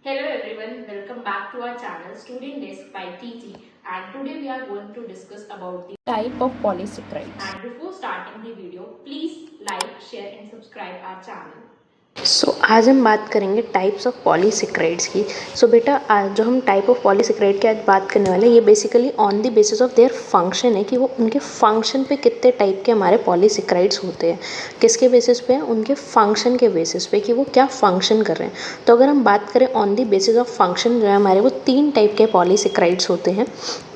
Hello everyone, welcome back to our channel Student Desk by TT, and today we are going to discuss about the type of polysaccharides. and before starting the video, please like, share and subscribe our channel. आज हम बात करेंगे types of polysaccharides की। बेटा आज जो हम type of polysaccharide की आज बात करने वाले हैं ये basically on the basis of their function है कि वो उनके फंक्शन पे कितने टाइप के हमारे पॉलीसेक्राइड्स होते हैं। किसके बेसिस पे? उनके फंक्शन के बेसिस पे कि वो क्या फंक्शन कर रहे हैं। तो अगर हम बात करें on the basis of function जो है हमारे वो 3 टाइप के पॉलीसेक्राइड्स होते हैं।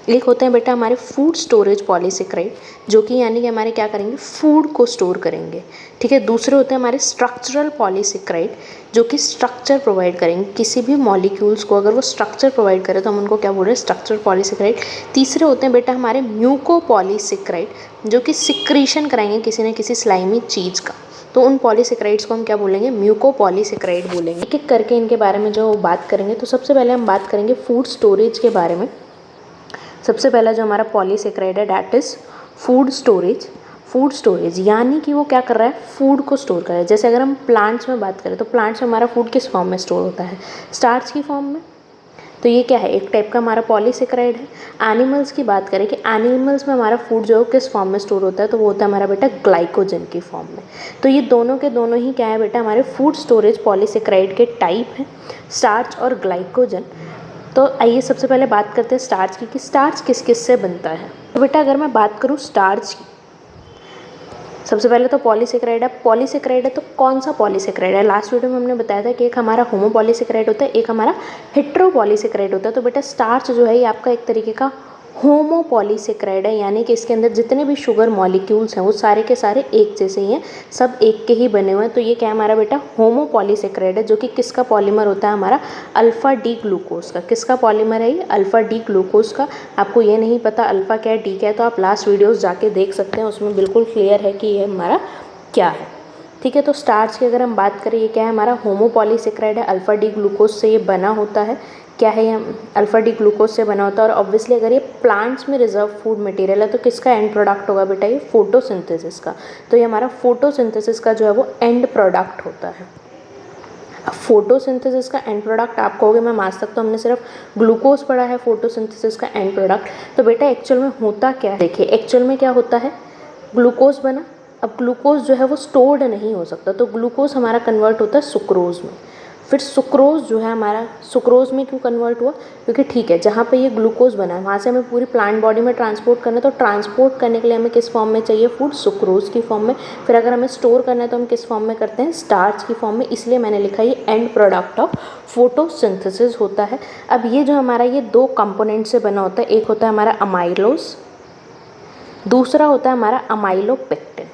एक होते हैं बेटा हमारे फूड स्टोरेज पॉलीसेक्राइड जो कि यानी कि हमारे क्या करेंगे, फूड को स्टोर करेंगे। ठीक है। दूसरे होते हैं हमारे स्ट्रक्चरल पॉलीसेक्राइड जो कि स्ट्रक्चर प्रोवाइड करेंगे किसी भी मॉलिक्यूल्स को। अगर वो स्ट्रक्चर प्रोवाइड करे तो हम उनको क्या बोल रहे हैं, स्ट्रक्चरल पॉलीसेक्राइड। तीसरे होते हैं बेटा हमारे म्यूकोपॉलीसेक्राइड जो कि सिक्रीशन कराएंगे किसी न किसी स्लाइमी चीज़ का। तो उन पॉलीसेक्राइड्स को हम क्या बोलेंगे, म्यूकोपॉलीसेक्राइड बोलेंगे। एक एक करके इनके बारे में जो बात करेंगे तो सबसे पहले हम बात करेंगे फूड स्टोरेज के बारे में। सबसे पहला जो हमारा पॉलीसेक्राइड है that is food storage. Food storage यानी कि वो क्या कर रहा है, फूड को स्टोर कर रहा है। जैसे अगर हम प्लांट्स में बात करें तो प्लांट्स में हमारा फूड किस फॉर्म में स्टोर होता है, स्टार्च की फॉर्म में। तो ये क्या है, एक टाइप का हमारा पॉलीसेक्राइड है। एनिमल्स की बात करें कि एनिमल्स में हमारा फूड जो है किस फॉर्म में स्टोर होता है, तो वो होता है हमारा बेटा ग्लाइकोजन की फॉर्म में। तो ये दोनों के दोनों ही क्या है बेटा, हमारे फूड स्टोरेज पॉलीसेक्राइड के टाइप हैं, स्टार्च और ग्लाइकोजन। तो आइए सबसे पहले बात करते हैं स्टार्च की कि स्टार्च किस किस से बनता है। तो बेटा अगर मैं बात करूँ स्टार्च की, सबसे पहले तो पॉलीसेक्राइड है। पॉलीसेक्राइड है तो कौन सा पॉलीसेक्राइड है? लास्ट वीडियो में हमने बताया था कि एक हमारा होमोपॉलीसेक्राइड होता है, एक हमारा हेट्रोपॉलीसेक्राइड होता है। तो बेटा स्टार्च जो है ये आपका एक तरीके का होमोपॉलीसेक्राइड है, यानी कि इसके अंदर जितने भी शुगर मॉलिक्यूल्स हैं वो सारे के सारे एक जैसे ही हैं, सब एक के ही बने हुए हैं। तो ये क्या है हमारा बेटा, होमोपॉलीसेक्राइड है, जो कि किसका पॉलीमर होता है, हमारा अल्फ़ा डी ग्लूकोज का। किसका पॉलीमर है ये? अल्फ़ा डी ग्लूकोज का। आपको ये नहीं पता अल्फ़ा क्या है, डी क्या है, तो आप लास्ट वीडियोज़ जाके देख सकते हैं, उसमें बिल्कुल क्लियर है कि ये हमारा क्या है। ठीक है। तो स्टार्च की अगर हम बात करें, ये क्या है हमारा होमोपॉलीसेक्राइड है, अल्फ़ा डी ग्लूकोज से ये बना होता है। क्या है ये? अल्फ़ा डी ग्लूकोज से बना होता है। और ऑब्वियसली अगर ये प्लांट्स में रिजर्व फूड मटेरियल है तो किसका एंड प्रोडक्ट होगा बेटा, ये फोटोसिंथेसिस का। तो ये हमारा फोटोसिंथेसिस का जो है वो एंड प्रोडक्ट होता है। अब फोटोसिंथेसिस का एंड प्रोडक्ट आप कहोगे मैम आज तक तो हमने सिर्फ ग्लूकोज पढ़ा है फोटोसिंथेसिस का एंड प्रोडक्ट। तो बेटा एक्चुअल में होता क्या है, देखिए एक्चुअल में क्या होता है, ग्लूकोज बना। अब ग्लूकोज जो है वो स्टोर्ड नहीं हो सकता, तो ग्लूकोज हमारा कन्वर्ट होता है सुक्रोज में। फिर सुक्रोज जो है हमारा, सुक्रोज में क्यों कन्वर्ट हुआ, क्योंकि ठीक है जहाँ पे ये ग्लूकोज बना है वहाँ से हमें पूरी प्लांट बॉडी में ट्रांसपोर्ट करना है, तो ट्रांसपोर्ट करने के लिए हमें किस फॉर्म में चाहिए, फूड, सुक्रोज की फॉर्म में। फिर अगर हमें स्टोर करना है तो हम किस फॉर्म में करते हैं, स्टार्च की फॉर्म में। इसलिए मैंने लिखा ये एंड प्रोडक्ट ऑफ फोटोसिंथेसिस होता है। अब ये जो हमारा ये 2 कंपोनेंट से बना होता है, एक होता है हमारा अमाइलोज, दूसरा होता है हमारा अमाइलोपेक्टिन।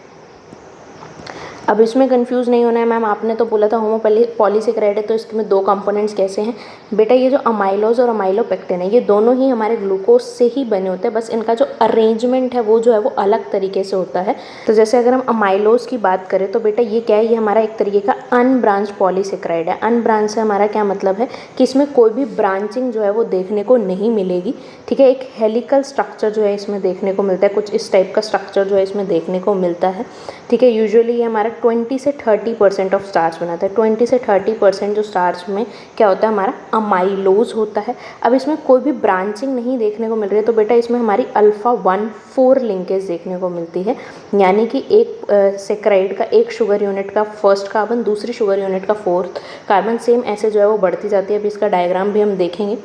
अब इसमें कंफ्यूज नहीं होना है मैम, आपने तो बोला था होमोपॉलीसेक्राइड है तो इसमें 2 कंपोनेंट्स कैसे हैं। बेटा ये जो अमाइलोज और अमाइलोपेक्टिन है ये दोनों ही हमारे ग्लूकोज से ही बने होते हैं, बस इनका जो अरेंजमेंट है वो जो है वो अलग तरीके से होता है। तो जैसे अगर हम अमाइलोज की बात करें तो बेटा ये क्या है, ये हमारा एक तरीके का अनब्रांच पॉलीसेक्राइड है। अनब्रांच से हमारा क्या मतलब है कि इसमें कोई भी ब्रांचिंग जो है वो देखने को नहीं मिलेगी। ठीक है। एक हेलिकल स्ट्रक्चर जो है इसमें देखने को मिलता है, कुछ इस टाइप का स्ट्रक्चर जो है इसमें देखने को मिलता है। ठीक है। यूजुअली ये हमारा 20 से 30% ऑफ स्टार्च बनाता है। 20 से 30% जो स्टार्च में क्या होता है हमारा अमाइलोज होता है। अब इसमें कोई भी ब्रांचिंग नहीं देखने को मिल रही है तो बेटा इसमें हमारी अल्फ़ा 1,4 लिंकेज देखने को मिलती है, यानी कि एक सेक्राइड का एक शुगर यूनिट का फर्स्ट कार्बन दूसरी शुगर यूनिट का फोर्थ कार्बन सेम ऐसे जो है वो बढ़ती जाती है। अभी इसका डायग्राम भी हम देखेंगे।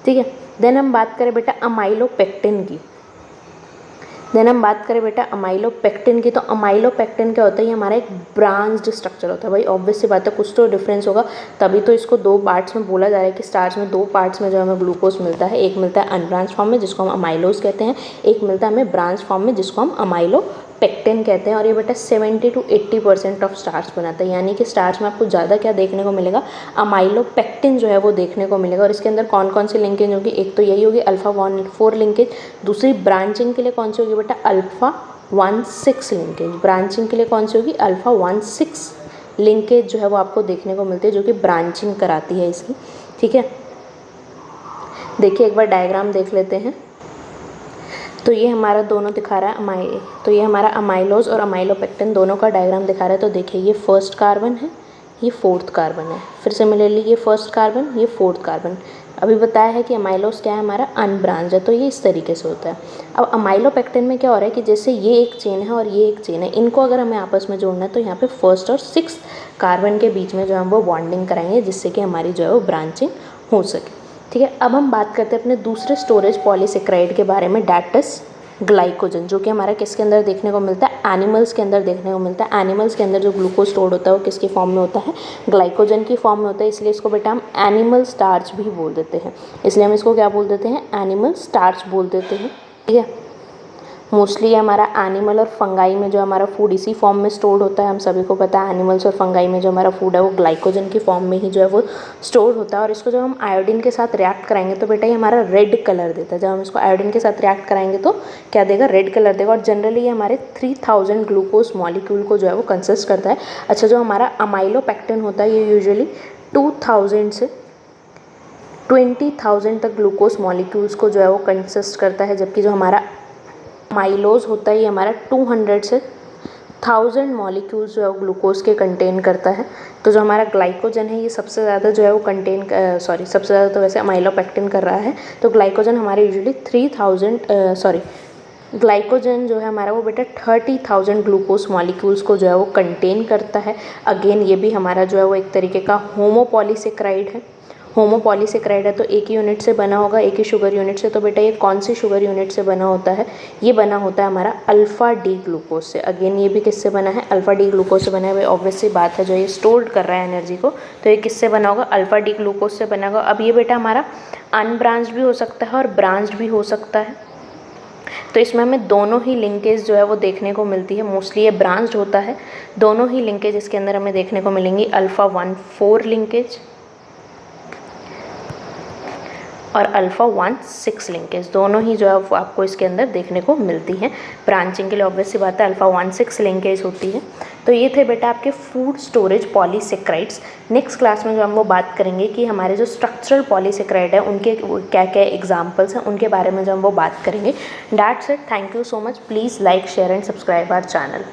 ठीक है। देन हम बात करें बेटा अमाइलोपेक्टिन की। अमाइलोपेक्टिन की, तो अमाइलोपेक्टिन क्या होता है, ये हमारा एक ब्रांच्ड स्ट्रक्चर होता है। भाई ऑब्वियस सी बात है, कुछ तो डिफरेंस होगा, तभी तो इसको 2 पार्ट्स में बोला जा रहा है कि स्टार्च में 2 पार्ट्स में जो हमें ग्लूकोज मिलता है। एक मिलता है अनब्रांच फॉर्म में जिसको हम अमाइलोज कहते हैं, एक मिलता है हमें ब्रांच फॉर्म में जिसको हम अमाइलोपेक्टिन कहते हैं। और ये बेटा 70 to 80% ऑफ स्टार्च बनाता है, यानी कि स्टार्च में आपको ज़्यादा क्या देखने को मिलेगा, अमाइलोपेक्टिन जो है वो देखने को मिलेगा। और इसके अंदर कौन कौन सी लिंकेज होगी, एक तो यही होगी अल्फ़ा 1,4 लिंकेज, दूसरी ब्रांचिंग के लिए कौन सी होगी बेटा, अल्फ़ा 1,6 लिंकेज। ब्रांचिंग के लिए कौन सी होगी, अल्फ़ा 1,6 लिंकेज जो है वो आपको देखने को मिलती है, जो कि ब्रांचिंग कराती है इसकी। ठीक है। देखिए एक बार डायग्राम देख लेते हैं। तो ये हमारा दोनों दिखा रहा है तो ये हमारा अमाइलोज और अमाइलोपेक्टिन दोनों का डायग्राम दिखा रहा है। तो देखिए ये फर्स्ट कार्बन है, ये फोर्थ कार्बन है। फिर सिमिलरली ये फर्स्ट कार्बन, ये फोर्थ कार्बन। अभी बताया है कि अमाइलोज क्या है हमारा, अनब्रांच है, तो ये इस तरीके से होता है। अब अमाइलोपेक्टिन में क्या हो रहा है कि जैसे ये एक चेन है और ये एक चेन है, इनको अगर हमें आपस में जोड़ना है तो यहाँ पे फर्स्ट और सिक्स कार्बन के बीच में जो हम वो बॉन्डिंग कराएंगे, जिससे कि हमारी जो है वो ब्रांचिंग हो सके। ठीक है, अब हम बात करते हैं अपने दूसरे स्टोरेज पॉलीसेक्राइड के बारे में, दैट इज ग्लाइकोजन, जो कि हमारा किसके अंदर देखने को मिलता है, एनिमल्स के अंदर देखने को मिलता है। एनिमल्स के अंदर जो ग्लूकोज स्टोर्ड होता है वो किसकी फॉर्म में होता है, ग्लाइकोजन की फॉर्म में होता है। इसलिए इसको बेटा हम एनिमल स्टार्च भी बोल देते हैं। इसलिए हम इसको क्या बोल देते हैं, एनिमल स्टार्च बोल देते हैं। ठीक है, मोस्टली हमारा एनिमल और फंगाई में जो हमारा फूड इसी फॉर्म में स्टोर्ड होता है। हम सभी को पता है एनिमल्स और फंगाई में जो हमारा फूड है वो ग्लाइकोजन की फॉर्म में ही जो है वो स्टोर्ड होता है। और इसको जब हम आयोडीन के साथ रिएक्ट कराएंगे तो बेटा ये हमारा रेड कलर देता है। जब हम इसको आयोडीन के साथ रिएक्ट कराएंगे तो क्या देगा, रेड कलर देगा। और जनरली ये हमारे 3000 ग्लूकोज मॉलिक्यूल को जो है वो कंसिस्ट करता है। अच्छा, जो हमारा अमाइलोपेक्टिन होता है ये यूजुअली 2000 से 20,000 तक ग्लूकोज मॉलिक्यूल्स को जो है वो कंसिस्ट करता है, जबकि जो हमारा माइलोज होता है ये हमारा 200 से 1000 मॉलिक्यूल्स जो है वो ग्लूकोज के कंटेन करता है। तो जो हमारा ग्लाइकोजन है ये सबसे ज़्यादा जो है वो सबसे ज़्यादा तो वैसे अमाइलोपेक्टिन कर रहा है। तो ग्लाइकोजन हमारे यूजुअली ग्लाइकोजन जो है हमारा वो बेटा 30,000 ग्लूकोज मॉलिक्यूल्स को जो है वो कंटेन करता है। अगेन ये भी हमारा जो है वो एक तरीके का होमोपॉलीसेक्राइड है। होमोपॉलीसेक्राइड है तो एक ही यूनिट से बना होगा, एक ही शुगर यूनिट से। तो बेटा ये कौन सी शुगर यूनिट से बना होता है, ये बना होता है हमारा अल्फ़ा डी ग्लूकोज से। अगेन ये भी किससे बना है, अल्फ़ा डी ग्लूकोज से बना है। भाई ऑब्वियस सी बात है, जो ये स्टोर्ड कर रहा है एनर्जी को, तो ये किससे बना होगा, अल्फ़ा डी ग्लूकोज से बना होगा। अब ये बेटा हमारा अनब्रांच्ड भी हो सकता है और ब्रांच्ड भी हो सकता है। तो इसमें हमें दोनों ही लिंकेज जो है वो देखने को मिलती है। मोस्टली ये ब्रांच्ड होता है। दोनों ही लिंकेज इसके अंदर हमें देखने को मिलेंगी, अल्फ़ा 1,4 लिंकेज और अल्फ़ा 1,6 लिंकेज। दोनों ही जो है वो आपको इसके अंदर देखने को मिलती हैं। ब्रांचिंग के लिए ऑब्वियस सी बात है अल्फ़ा 1,6 लिंकेज होती है। तो ये थे बेटा आपके food storage polysaccharides. Next class में जो हम वो बात करेंगे कि हमारे जो स्ट्रक्चरल पॉलीसेक्राइड है उनके क्या क्या एग्जाम्पल्स हैं, उनके बारे में जो हम वो बात करेंगे। That's it, thank you so much. Please like, share and subscribe our channel.